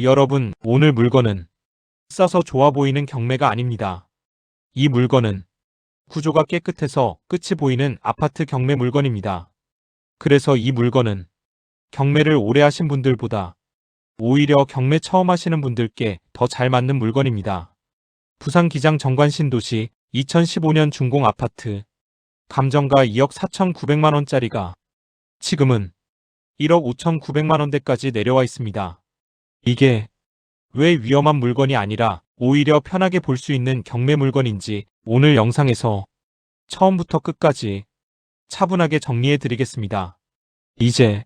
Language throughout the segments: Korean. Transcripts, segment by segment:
여러분, 오늘 물건은 싸서 좋아 보이는 경매가 아닙니다. 이 물건은 구조가 깨끗해서 끝이 보이는 아파트 경매 물건입니다. 그래서 이 물건은 경매를 오래 하신 분들보다 오히려 경매 처음 하시는 분들께 더 잘 맞는 물건입니다. 부산 기장 정관 신도시 2015년 준공 아파트 감정가 2억 4,900만 원짜리가 지금은 1억 5,900만 원대까지 내려와 있습니다. 이게 왜 위험한 물건이 아니라 오히려 편하게 볼 수 있는 경매 물건인지 오늘 영상에서 처음부터 끝까지 차분하게 정리해 드리겠습니다. 이제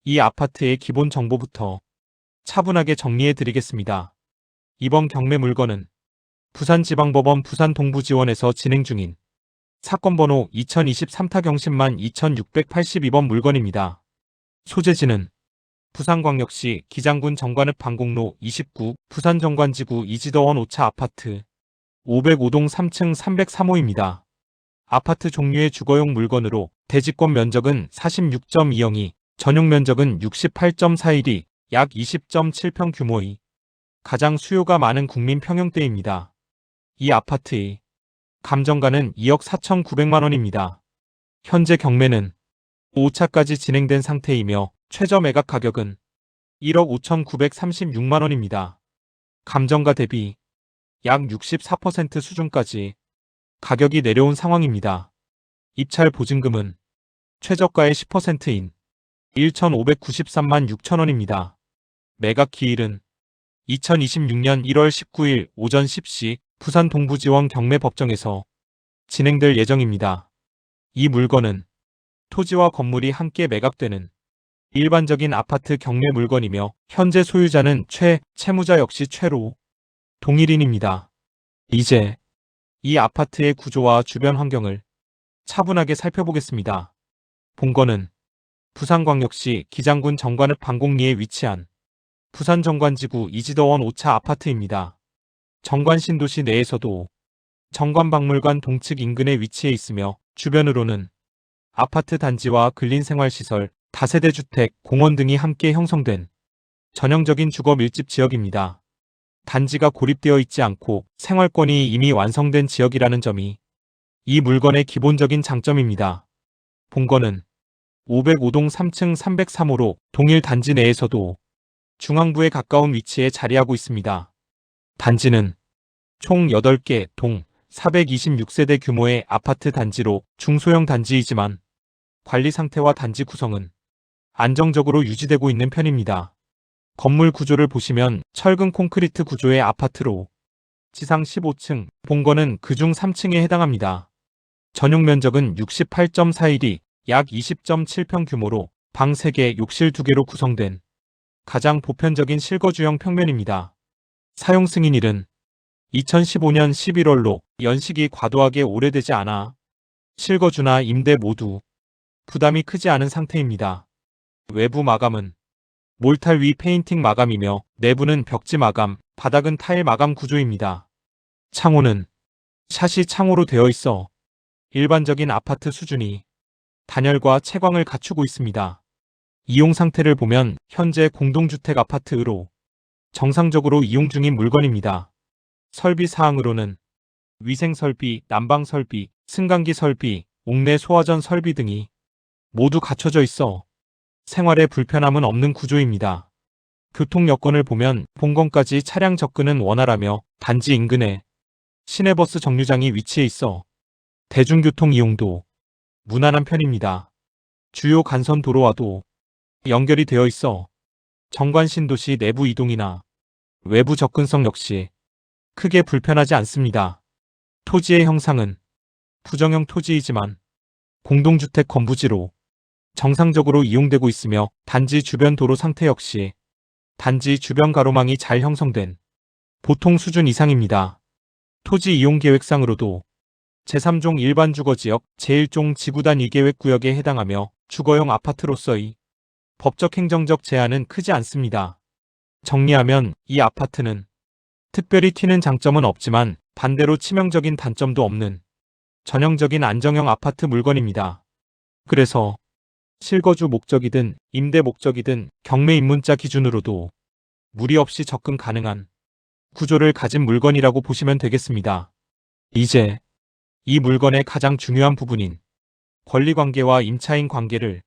이 아파트의 기본 정보부터 차분하게 정리해 드리겠습니다. 이번 경매 물건은 부산지방법원 부산동부지원에서 진행 중인 사건번호 2023타경심만 2682번 물건입니다. 소재지는 부산광역시 기장군 정관읍 방곡로 29 부산정관지구 이지더원 5차 아파트 505동 3층 303호입니다. 아파트 종류의 주거용 물건으로 대지권 면적은 46.2영이, 전용 면적은 68.41이, 약 20.7평 규모의 가장 수요가 많은 국민 평형대입니다. 이 아파트의 감정가는 2억 4,900만 원입니다. 현재 경매는 5차까지 진행된 상태이며 최저 매각 가격은 1억 5,936만 원입니다. 감정가 대비 약 64% 수준까지 가격이 내려온 상황입니다. 입찰 보증금은 최저가의 10%인 1,593만 6천 원입니다. 매각 기일은 2026년 1월 19일 오전 10시 부산 동부지원 경매법정에서 진행될 예정입니다. 이 물건은 토지와 건물이 함께 매각되는 일반적인 아파트 경매 물건이며 현재 소유자는 채무자 역시 최로 동일인입니다. 이제 이 아파트의 구조와 주변 환경을 차분하게 살펴보겠습니다. 본건은 부산광역시 기장군 정관읍 방곡리에 위치한 부산정관지구 이지더원 5차 아파트입니다. 정관신도시 내에서도 정관박물관 동측 인근에 위치해 있으며 주변으로는 아파트 단지와 근린생활시설, 다세대 주택, 공원 등이 함께 형성된 전형적인 주거 밀집 지역입니다. 단지가 고립되어 있지 않고 생활권이 이미 완성된 지역이라는 점이 이 물건의 기본적인 장점입니다. 본건은 505동 3층 303호로 동일 단지 내에서도 중앙부에 가까운 위치에 자리하고 있습니다. 단지는 총 8개 동 426세대 규모의 아파트 단지로 중소형 단지이지만 관리 상태와 단지 구성은 안정적으로 유지되고 있는 편입니다. 건물 구조를 보시면 철근 콘크리트 구조의 아파트로 지상 15층, 본건은 그중 3층에 해당합니다. 전용 면적은 68.41이 약 20.7평 규모로 방 3개, 욕실 2개로 구성된 가장 보편적인 실거주형 평면입니다. 사용 승인일은 2015년 11월로 연식이 과도하게 오래되지 않아 실거주나 임대 모두 부담이 크지 않은 상태입니다. 외부 마감은 몰탈 위 페인팅 마감이며 내부는 벽지 마감, 바닥은 타일 마감 구조입니다. 창호는 샤시 창호로 되어 있어 일반적인 아파트 수준이 단열과 채광을 갖추고 있습니다. 이용 상태를 보면 현재 공동주택 아파트로 정상적으로 이용 중인 물건입니다. 설비 사항으로는 위생 설비, 난방 설비, 승강기 설비, 옥내 소화전 설비 등이 모두 갖춰져 있어 생활에 불편함은 없는 구조입니다. 교통 여건을 보면 본건까지 차량 접근은 원활하며 단지 인근에 시내버스 정류장이 위치해 있어 대중교통 이용도 무난한 편입니다. 주요 간선 도로와도 연결이 되어 있어 정관신도시 내부 이동이나 외부 접근성 역시 크게 불편하지 않습니다. 토지의 형상은 부정형 토지이지만 공동주택 건부지로 정상적으로 이용되고 있으며 단지 주변 도로 상태 역시 단지 주변 가로망이 잘 형성된 보통 수준 이상입니다. 토지 이용 계획상으로도 제3종 일반 주거지역 제1종 지구단 2계획 구역에 해당하며 주거용 아파트로서의 법적 행정적 제한은 크지 않습니다. 정리하면 이 아파트는 특별히 튀는 장점은 없지만 반대로 치명적인 단점도 없는 전형적인 안정형 아파트 물건입니다. 그래서 실거주 목적이든 임대 목적이든 경매 입문자 기준으로도 무리 없이 접근 가능한 구조를 가진 물건이라고 보시면 되겠습니다. 이제 이 물건의 가장 중요한 부분인 권리관계와 임차인 관계를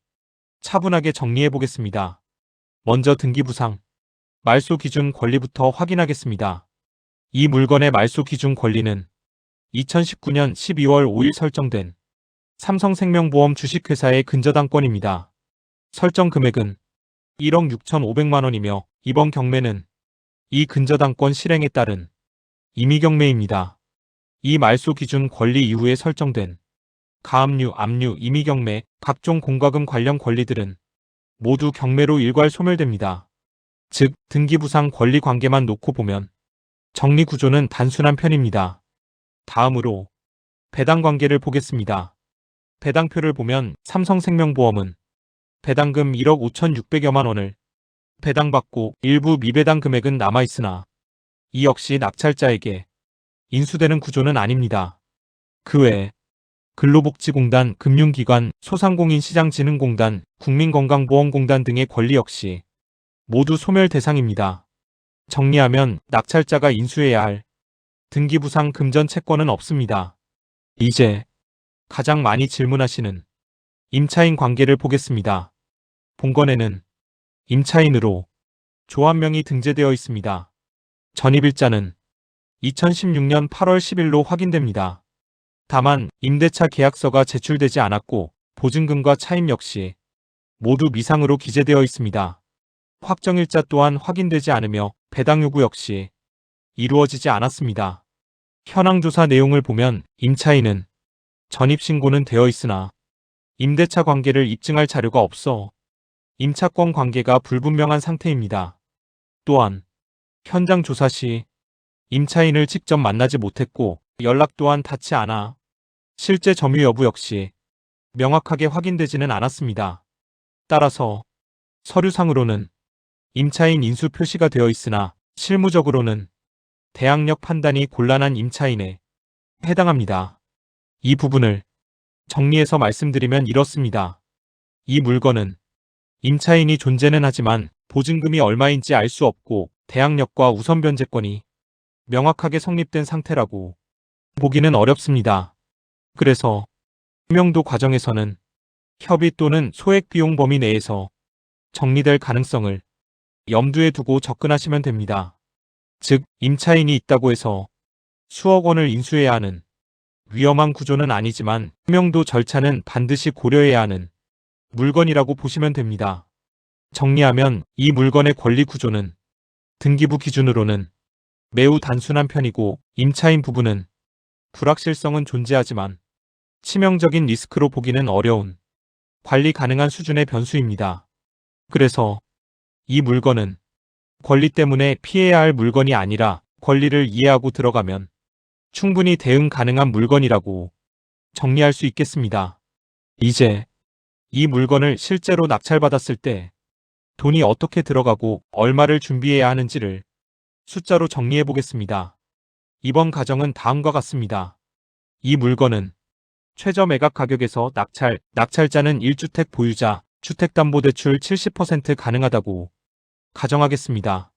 차분하게 정리해 보겠습니다. 먼저 등기부상 말소 기준 권리부터 확인하겠습니다. 이 물건의 말소 기준 권리는 2019년 12월 5일 설정된 삼성생명보험 주식회사의 근저당권입니다. 설정 금액은 1억 6,500만 원이며 이번 경매는 이 근저당권 실행에 따른 임의경매입니다. 이 말소 기준 권리 이후에 설정된 가압류, 압류, 임의경매, 각종 공과금 관련 권리들은 모두 경매로 일괄 소멸됩니다. 즉, 등기부상 권리 관계만 놓고 보면 정리 구조는 단순한 편입니다. 다음으로 배당 관계를 보겠습니다. 배당표를 보면 삼성생명보험은 배당금 1억 5,600여만 원을 배당받고 일부 미배당 금액은 남아있으나 이 역시 낙찰자에게 인수되는 구조는 아닙니다. 그 외에 근로복지공단, 금융기관, 소상공인시장진흥공단, 국민건강보험공단 등의 권리 역시 모두 소멸 대상입니다. 정리하면 낙찰자가 인수해야 할 등기부상 금전 채권은 없습니다. 이제 가장 많이 질문하시는 임차인 관계를 보겠습니다. 본건에는 임차인으로 조합명이 등재되어 있습니다. 전입일자는 2016년 8월 10일로 확인됩니다. 다만 임대차 계약서가 제출되지 않았고 보증금과 차임 역시 모두 미상으로 기재되어 있습니다. 확정일자 또한 확인되지 않으며 배당 요구 역시 이루어지지 않았습니다. 현황조사 내용을 보면 임차인은 전입신고는 되어 있으나 임대차 관계를 입증할 자료가 없어 임차권 관계가 불분명한 상태입니다. 또한 현장 조사 시 임차인을 직접 만나지 못했고 연락 또한 닿지 않아 실제 점유 여부 역시 명확하게 확인되지는 않았습니다. 따라서 서류상으로는 임차인 인수 표시가 되어 있으나 실무적으로는 대항력 판단이 곤란한 임차인에 해당합니다. 이 부분을 정리해서 말씀드리면 이렇습니다. 이 물건은 임차인이 존재는 하지만 보증금이 얼마인지 알 수 없고 대항력과 우선변제권이 명확하게 성립된 상태라고 보기는 어렵습니다. 그래서 명도 과정에서는 협의 또는 소액 비용 범위 내에서 정리될 가능성을 염두에 두고 접근하시면 됩니다. 즉, 임차인이 있다고 해서 수억 원을 인수해야 하는 위험한 구조는 아니지만 명도 절차는 반드시 고려해야 하는 물건이라고 보시면 됩니다. 정리하면 이 물건의 권리 구조는 등기부 기준으로는 매우 단순한 편이고 임차인 부분은 불확실성은 존재하지만 치명적인 리스크로 보기는 어려운 관리 가능한 수준의 변수입니다. 그래서 이 물건은 권리 때문에 피해야 할 물건이 아니라 권리를 이해하고 들어가면 충분히 대응 가능한 물건이라고 정리할 수 있겠습니다. 이제 이 물건을 실제로 낙찰받았을 때 돈이 어떻게 들어가고 얼마를 준비해야 하는지를 숫자로 정리해 보겠습니다. 이번 가정은 다음과 같습니다. 이 물건은 최저 매각 가격에서 낙찰자는 1주택 보유자, 주택담보대출 70% 가능하다고 가정하겠습니다.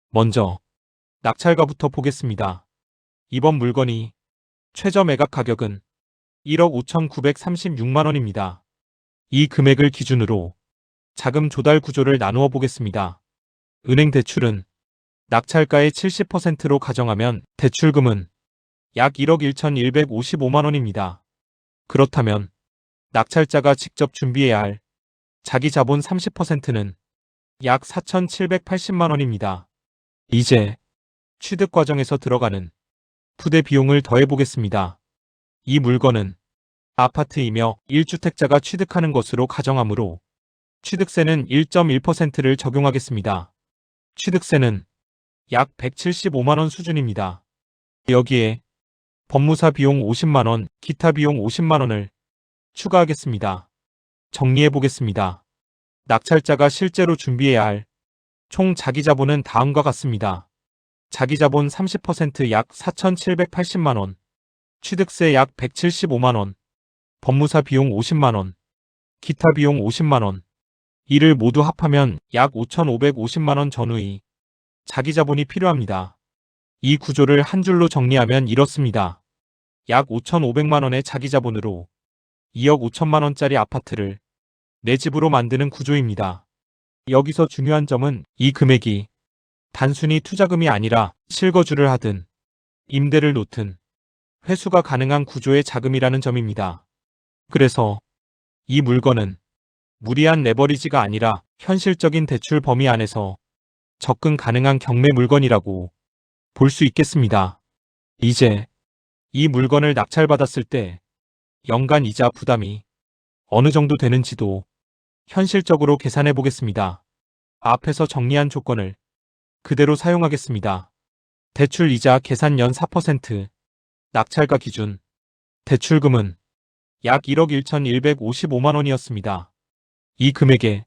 먼저 낙찰가부터 보겠습니다. 이번 물건이 최저 매각 가격은 1억 5,936만 원입니다. 이 금액을 기준으로 자금 조달 구조를 나누어 보겠습니다. 은행 대출은 낙찰가의 70%로 가정하면 대출금은 약 1억 1,155만 원입니다. 그렇다면 낙찰자가 직접 준비해야 할 자기 자본 30%는 약 4,780만 원입니다. 이제 취득 과정에서 들어가는 부대 비용을 더해보겠습니다. 이 물건은 아파트이며 1주택자가 취득하는 것으로 가정하므로 취득세는 1.1%를 적용하겠습니다. 취득세는 약 175만 원 수준입니다. 여기에 법무사 비용 50만 원, 기타 비용 50만 원을 추가하겠습니다. 정리해 보겠습니다. 낙찰자가 실제로 준비해야 할 총 자기자본은 다음과 같습니다. 자기자본 30% 약 4,780만 원, 취득세 약 175만 원, 법무사 비용 50만 원, 기타 비용 50만 원, 이를 모두 합하면 약 5,550만 원 전후의 자기 자본이 필요합니다. 이 구조를 한 줄로 정리하면 이렇습니다. 약 5,500만 원의 자기 자본으로 2억 5천만 원짜리 아파트를 내 집으로 만드는 구조입니다. 여기서 중요한 점은 이 금액이 단순히 투자금이 아니라 실거주를 하든 임대를 놓든 회수가 가능한 구조의 자금이라는 점입니다. 그래서 이 물건은 무리한 레버리지가 아니라 현실적인 대출 범위 안에서 접근 가능한 경매 물건이라고 볼 수 있겠습니다. 이제 이 물건을 낙찰받았을 때 연간 이자 부담이 어느 정도 되는지도 현실적으로 계산해 보겠습니다. 앞에서 정리한 조건을 그대로 사용하겠습니다. 대출 이자 계산 연 4%, 낙찰가 기준, 대출금은 약 1억 1,155만 원이었습니다. 이 금액에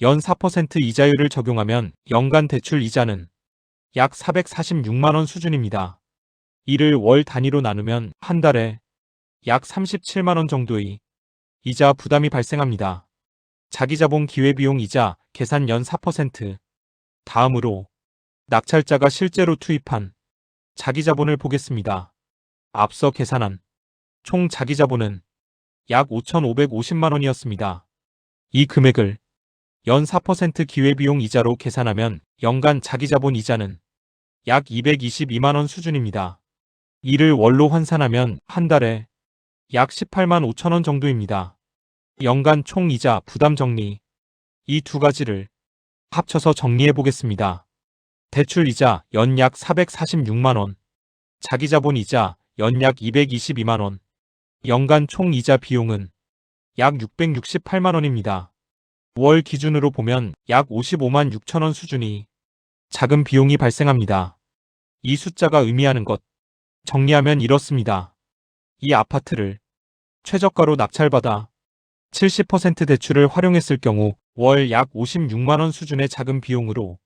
연 4% 이자율을 적용하면 연간 대출 이자는 약 446만 원 수준입니다. 이를 월 단위로 나누면 한 달에 약 37만 원 정도의 이자 부담이 발생합니다. 자기자본 기회비용 이자 계산 연 4%. 다음으로 낙찰자가 실제로 투입한 자기자본을 보겠습니다. 앞서 계산한 총 자기자본은 약 5,550만 원이었습니다. 이 금액을 연 4% 기회비용 이자로 계산하면 연간 자기자본 이자는 약 222만 원 수준입니다. 이를 월로 환산하면 한 달에 약 18만 5천 원 정도입니다. 연간 총 이자 부담 정리. 이 두 가지를 합쳐서 정리해 보겠습니다. 대출 이자 연 약 446만 원, 자기자본 이자 연 약 222만 원, 연간 총 이자 비용은 약 668만 원입니다. 월 기준으로 보면 약 55만 6천 원 수준이 작은 비용이 발생합니다. 이 숫자가 의미하는 것, 정리하면 이렇습니다. 이 아파트를 최저가로 낙찰받아 70% 대출을 활용했을 경우 월 약 56만 원 수준의 작은 비용으로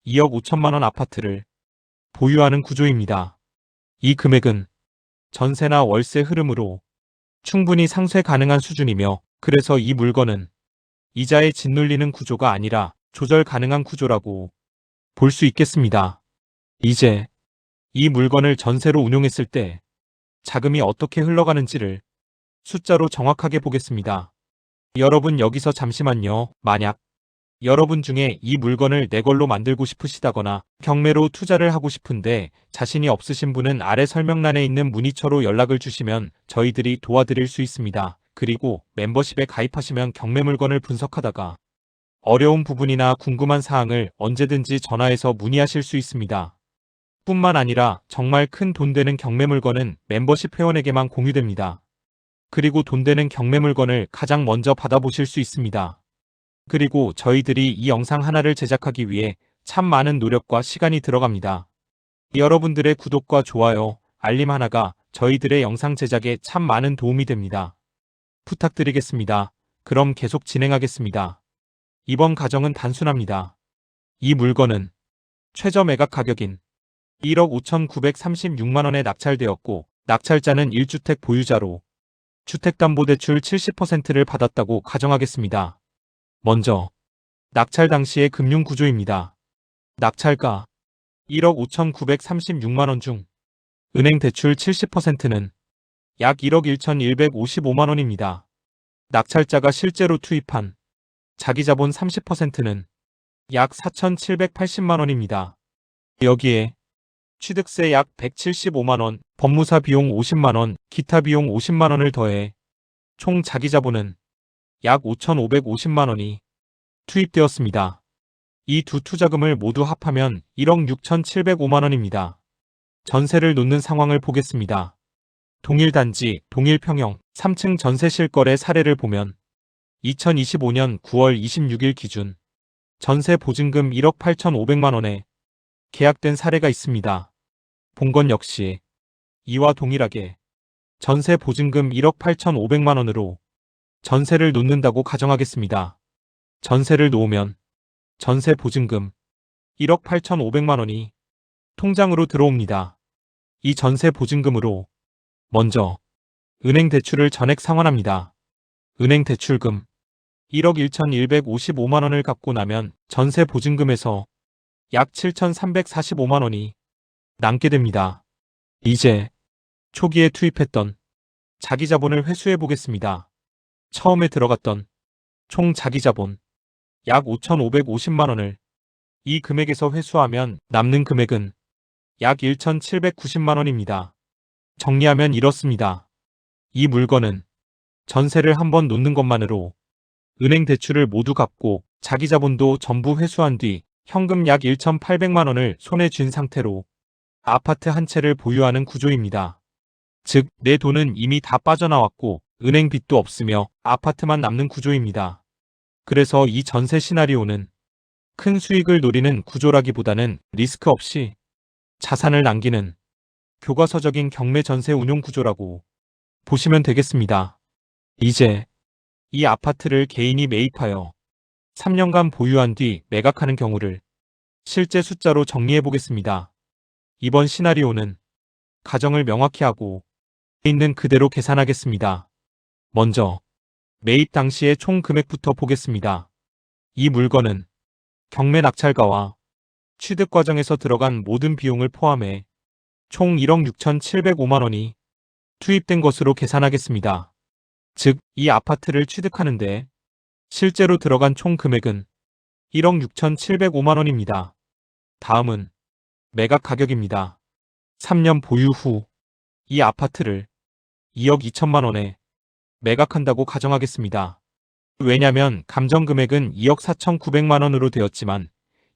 2억 5천만 원 아파트를 보유하는 구조입니다. 이 금액은 전세나 월세 흐름으로 충분히 상쇄 가능한 수준이며 그래서 이 물건은 이자에 짓눌리는 구조가 아니라 조절 가능한 구조라고 볼 수 있겠습니다. 이제 이 물건을 전세로 운용했을 때 자금이 어떻게 흘러가는지를 숫자로 정확하게 보겠습니다. 여러분 여기서 잠시만요. 만약 여러분 중에 이 물건을 내 걸로 만들고 싶으시다거나 경매로 투자를 하고 싶은데 자신이 없으신 분은 아래 설명란에 있는 문의처로 연락을 주시면 저희들이 도와드릴 수 있습니다. 그리고 멤버십에 가입하시면 경매 물건을 분석하다가 어려운 부분이나 궁금한 사항을 언제든지 전화해서 문의하실 수 있습니다. 뿐만 아니라 정말 큰 돈 되는 경매 물건은 멤버십 회원에게만 공유됩니다. 그리고 돈 되는 경매 물건을 가장 먼저 받아보실 수 있습니다. 그리고 저희들이 이 영상 하나를 제작하기 위해 참 많은 노력과 시간이 들어갑니다. 여러분들의 구독과 좋아요, 알림 하나가 저희들의 영상 제작에 참 많은 도움이 됩니다. 부탁드리겠습니다. 그럼 계속 진행하겠습니다. 이번 가정은 단순합니다. 이 물건은 최저 매각 가격인 1억 5,936만 원에 낙찰되었고 낙찰자는 1주택 보유자로 주택담보대출 70%를 받았다고 가정하겠습니다. 먼저 낙찰 당시의 금융구조입니다. 낙찰가 1억 5,936만 원 중 은행 대출 70%는 약 1억 1,155만 원입니다. 낙찰자가 실제로 투입한 자기자본 30%는 약 4,780만 원입니다. 여기에 취득세 약 175만 원, 법무사 비용 50만 원, 기타 비용 50만 원을 더해 총 자기자본은 약 5,550만 원이 투입되었습니다. 이 두 투자금을 모두 합하면 1억 6,705만 원입니다. 전세를 놓는 상황을 보겠습니다. 동일단지, 동일평형, 3층 전세 실거래 사례를 보면 2025년 9월 26일 기준 전세 보증금 1억 8,500만 원에 계약된 사례가 있습니다. 본 건 역시 이와 동일하게 전세 보증금 1억 8,500만 원으로 전세를 놓는다고 가정하겠습니다. 전세를 놓으면 전세 보증금 1억 8,500만 원이 통장으로 들어옵니다. 이 전세 보증금으로 먼저 은행 대출을 전액 상환합니다. 은행 대출금 1억 1,155만 원을 갚고 나면 전세 보증금에서 약 7,345만 원이 남게 됩니다. 이제 초기에 투입했던 자기 자본을 회수해 보겠습니다. 처음에 들어갔던 총 자기 자본 약 5,550만 원을 이 금액에서 회수하면 남는 금액은 약 1,790만 원입니다. 정리하면 이렇습니다. 이 물건은 전세를 한번 놓는 것만으로 은행 대출을 모두 갚고 자기 자본도 전부 회수한 뒤 현금 약 1,800만 원을 손에 쥔 상태로 아파트 한 채를 보유하는 구조입니다. 즉, 내 돈은 이미 다 빠져나왔고 은행 빚도 없으며 아파트만 남는 구조입니다. 그래서 이 전세 시나리오는 큰 수익을 노리는 구조라기보다는 리스크 없이 자산을 남기는 교과서적인 경매 전세 운용 구조라고 보시면 되겠습니다. 이제 이 아파트를 개인이 매입하여 3년간 보유한 뒤 매각하는 경우를 실제 숫자로 정리해 보겠습니다. 이번 시나리오는 가정을 명확히 하고 있는 그대로 계산하겠습니다. 먼저 매입 당시의 총 금액부터 보겠습니다. 이 물건은 경매 낙찰가와 취득 과정에서 들어간 모든 비용을 포함해 총 1억 6,705만 원이 투입된 것으로 계산하겠습니다. 즉, 이 아파트를 취득하는데 실제로 들어간 총 금액은 1억 6,705만 원입니다. 다음은 매각 가격입니다. 3년 보유 후 이 아파트를 2억 2천만 원에 매각한다고 가정하겠습니다. 왜냐면 감정 금액은 2억 4,900만 원으로 되었지만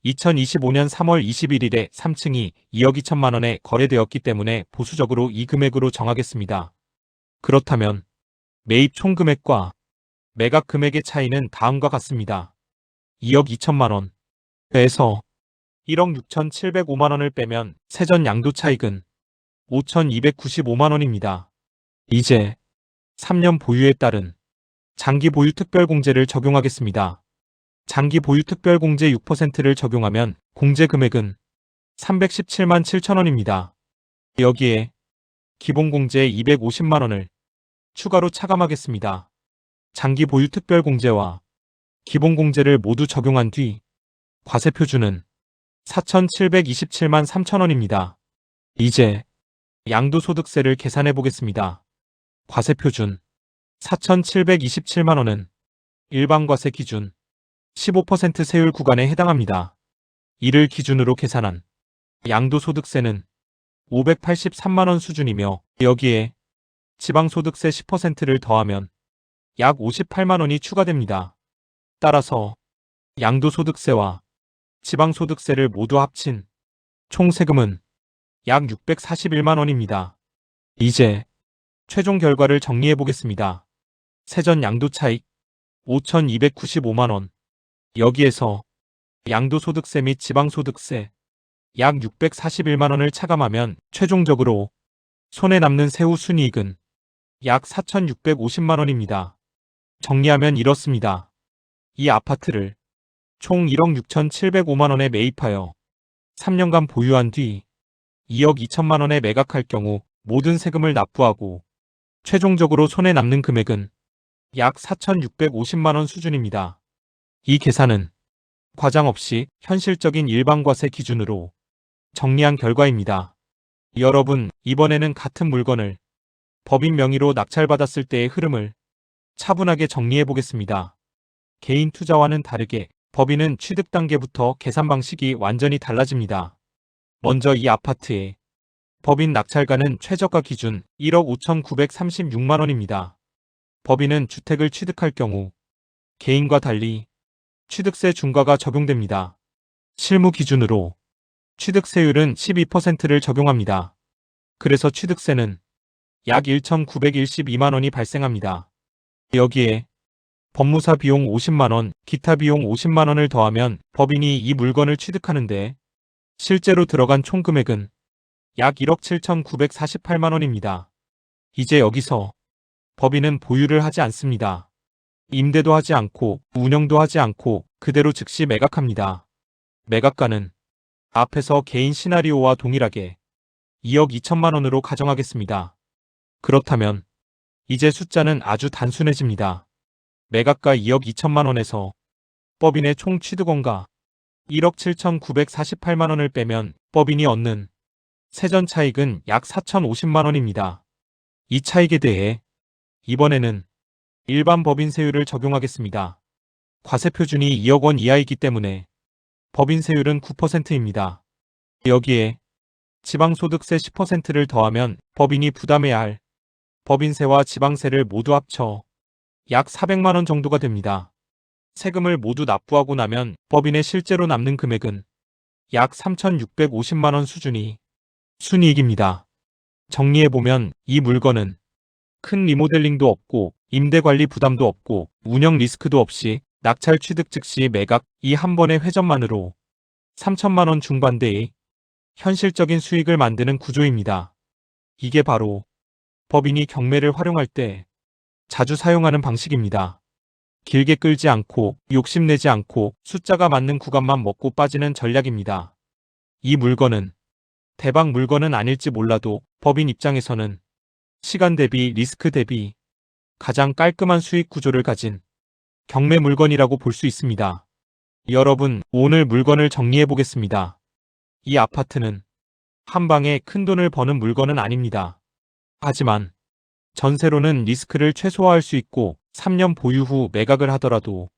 2025년 3월 21일에 3층이 2억 2천만 원에 거래되었기 때문에 보수적으로 이 금액으로 정하겠습니다. 그렇다면 매입 총 금액과 매각 금액의 차이는 다음과 같습니다. 2억 2천만 원에서 1억 6,705만 원을 빼면 세전 양도 차익은 5,295만 원입니다. 이제 3년 보유에 따른 장기 보유 특별공제를 적용하겠습니다. 장기 보유 특별공제 6%를 적용하면 공제 금액은 317만 7천 원입니다. 여기에 기본공제 250만 원을 추가로 차감하겠습니다. 장기 보유 특별공제와 기본공제를 모두 적용한 뒤 과세표준은 4,727만 3천 원입니다. 이제 양도소득세를 계산해 보겠습니다. 과세표준 4,727만 원은 일반과세 기준 15% 세율 구간에 해당합니다. 이를 기준으로 계산한 양도소득세는 583만 원 수준이며 여기에 지방소득세 10%를 더하면 약 58만 원이 추가됩니다. 따라서 양도소득세와 지방소득세를 모두 합친 총 세금은 약 641만 원입니다. 이제 최종 결과를 정리해 보겠습니다. 세전 양도 차익 5,295만 원. 여기에서 양도소득세 및 지방소득세 약 641만 원을 차감하면 최종적으로 손에 남는 세후 순이익은 약 4,650만 원입니다. 정리하면 이렇습니다. 이 아파트를 총 1억 6,705만 원에 매입하여 3년간 보유한 뒤 2억 2천만 원에 매각할 경우 모든 세금을 납부하고 최종적으로 손에 남는 금액은 약 4,650만 원 수준입니다. 이 계산은 과장 없이 현실적인 일반과세 기준으로 정리한 결과입니다. 여러분, 이번에는 같은 물건을 법인 명의로 낙찰받았을 때의 흐름을 차분하게 정리해 보겠습니다. 개인 투자와는 다르게 법인은 취득 단계부터 계산 방식이 완전히 달라집니다. 먼저 이 아파트의 법인 낙찰가는 최저가 기준 1억 5,936만 원입니다. 법인은 주택을 취득할 경우 개인과 달리 취득세 중과가 적용됩니다. 실무 기준으로 취득세율은 12%를 적용합니다. 그래서 취득세는 약 1,912만 원이 발생합니다. 여기에 법무사 비용 50만 원, 기타 비용 50만 원을 더하면 법인이 이 물건을 취득하는데 실제로 들어간 총 금액은 약 1억 7,948만 원입니다. 이제 여기서 법인은 보유를 하지 않습니다. 임대도 하지 않고 운영도 하지 않고 그대로 즉시 매각합니다. 매각가는 앞에서 개인 시나리오와 동일하게 2억 2천만 원으로 가정하겠습니다. 그렇다면 이제 숫자는 아주 단순해집니다. 매각가 2억 2천만 원에서 법인의 총 취득원가 1억 7,948만 원을 빼면 법인이 얻는 세전 차익은 약 4,050만 원입니다. 이 차익에 대해 이번에는 일반 법인세율을 적용하겠습니다. 과세표준이 2억 원 이하이기 때문에 법인세율은 9%입니다. 여기에 지방소득세 10%를 더하면 법인이 부담해야 할 법인세와 지방세를 모두 합쳐 약 400만 원 정도가 됩니다. 세금을 모두 납부하고 나면 법인의 실제로 남는 금액은 약 3,650만 원 수준이 순이익입니다. 정리해보면 이 물건은 큰 리모델링도 없고 임대관리 부담도 없고 운영 리스크도 없이 낙찰 취득 즉시 매각 이 한 번의 회전만으로 3천만 원 중반대의 현실적인 수익을 만드는 구조입니다. 이게 바로 법인이 경매를 활용할 때 자주 사용하는 방식입니다. 길게 끌지 않고 욕심내지 않고 숫자가 맞는 구간만 먹고 빠지는 전략입니다. 이 물건은 대박 물건은 아닐지 몰라도 법인 입장에서는 시간 대비 리스크 대비 가장 깔끔한 수익 구조를 가진 경매 물건이라고 볼 수 있습니다. 여러분, 오늘 물건을 정리해 보겠습니다. 이 아파트는 한 방에 큰 돈을 버는 물건은 아닙니다. 하지만 전세로는 리스크를 최소화할 수 있고 3년 보유 후 매각을 하더라도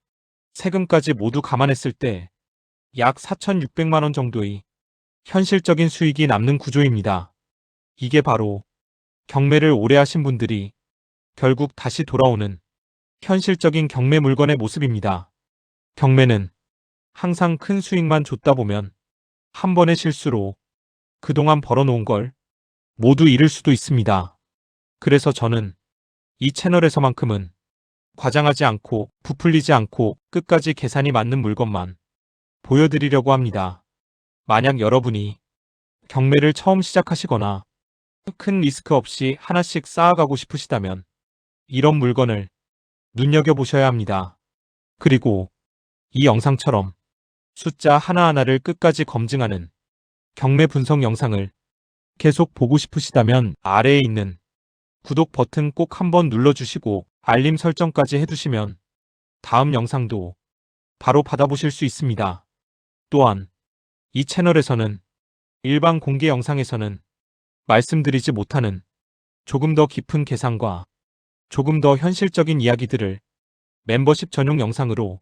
세금까지 모두 감안했을 때 약 4,600만 원 정도의 현실적인 수익이 남는 구조입니다. 이게 바로 경매를 오래 하신 분들이 결국 다시 돌아오는 현실적인 경매 물건의 모습입니다. 경매는 항상 큰 수익만 줬다 보면 한 번의 실수로 그동안 벌어놓은 걸 모두 잃을 수도 있습니다. 그래서 저는 이 채널에서만큼은 과장하지 않고 부풀리지 않고 끝까지 계산이 맞는 물건만 보여드리려고 합니다. 만약 여러분이 경매를 처음 시작하시거나 큰 리스크 없이 하나씩 쌓아가고 싶으시다면 이런 물건을 눈여겨보셔야 합니다. 그리고 이 영상처럼 숫자 하나하나를 끝까지 검증하는 경매 분석 영상을 계속 보고 싶으시다면 아래에 있는 구독 버튼 꼭 한번 눌러주시고 알림 설정까지 해두시면 다음 영상도 바로 받아보실 수 있습니다. 또한 이 채널에서는 일반 공개 영상에서는 말씀드리지 못하는 조금 더 깊은 계산과 조금 더 현실적인 이야기들을 멤버십 전용 영상으로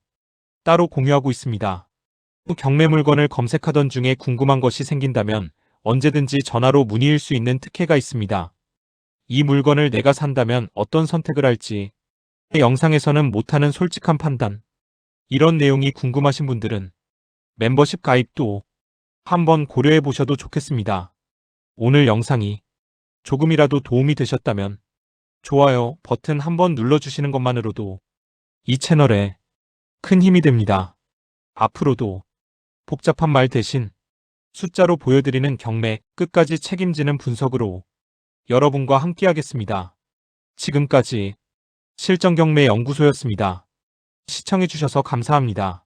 따로 공유하고 있습니다. 경매 물건을 검색하던 중에 궁금한 것이 생긴다면 언제든지 전화로 문의일 수 있는 특혜가 있습니다. 이 물건을 내가 산다면 어떤 선택을 할지 영상에서는 못하는 솔직한 판단 이런 내용이 궁금하신 분들은 멤버십 가입도 한번 고려해 보셔도 좋겠습니다. 오늘 영상이 조금이라도 도움이 되셨다면 좋아요 버튼 한번 눌러주시는 것만으로도 이 채널에 큰 힘이 됩니다. 앞으로도 복잡한 말 대신 숫자로 보여드리는 경매 끝까지 책임지는 분석으로 여러분과 함께하겠습니다. 지금까지 실전경매 연구소였습니다. 시청해주셔서 감사합니다.